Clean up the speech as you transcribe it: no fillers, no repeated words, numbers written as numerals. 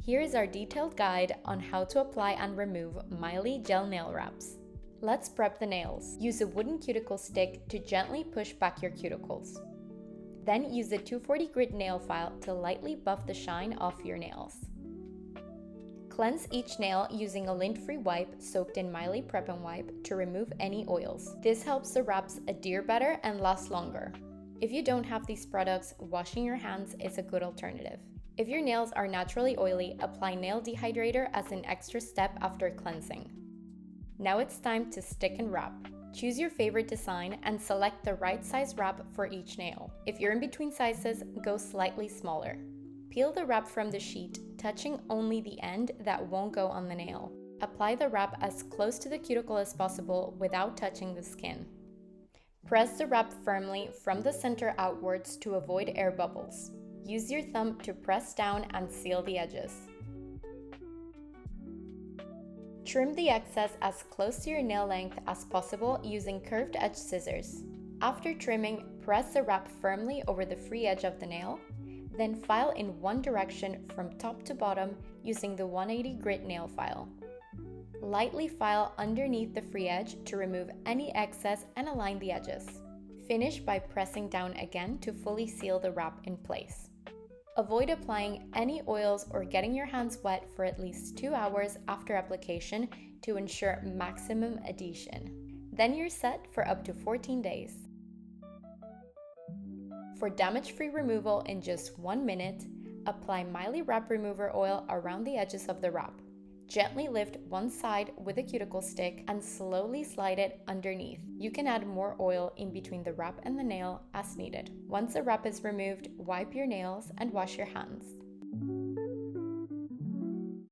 Here is our detailed guide on how to apply and remove Mylee Gel Nail Wraps. Let's prep the nails. Use a wooden cuticle stick to gently push back your cuticles. Then use the 240 grit nail file to lightly buff the shine off your nails. Cleanse each nail using a lint-free wipe soaked in Mylee Prep Wipe to remove any oils. This helps the wraps adhere better and last longer. If you don't have these products, washing your hands is a good alternative. If your nails are naturally oily, apply nail dehydrator as an extra step after cleansing. Now it's time to stick and wrap. Choose your favorite design and select the right size wrap for each nail. If you're in between sizes, go slightly smaller. Peel the wrap from the sheet, touching only the end that won't go on the nail. Apply the wrap as close to the cuticle as possible without touching the skin. Press the wrap firmly from the center outwards to avoid air bubbles. Use your thumb to press down and seal the edges. Trim the excess as close to your nail length as possible using curved edge scissors. After trimming, press the wrap firmly over the free edge of the nail. Then file in one direction from top to bottom using the 180 grit nail file. Lightly file underneath the free edge to remove any excess and align the edges. Finish by pressing down again to fully seal the wrap in place. Avoid applying any oils or getting your hands wet for at least 2 hours after application to ensure maximum adhesion. Then you're set for up to 14 days. For damage-free removal in just 1 minute, apply Mylee Wrap Remover oil around the edges of the wrap. Gently lift one side with a cuticle stick and slowly slide it underneath. You can add more oil in between the wrap and the nail as needed. Once the wrap is removed, wipe your nails and wash your hands.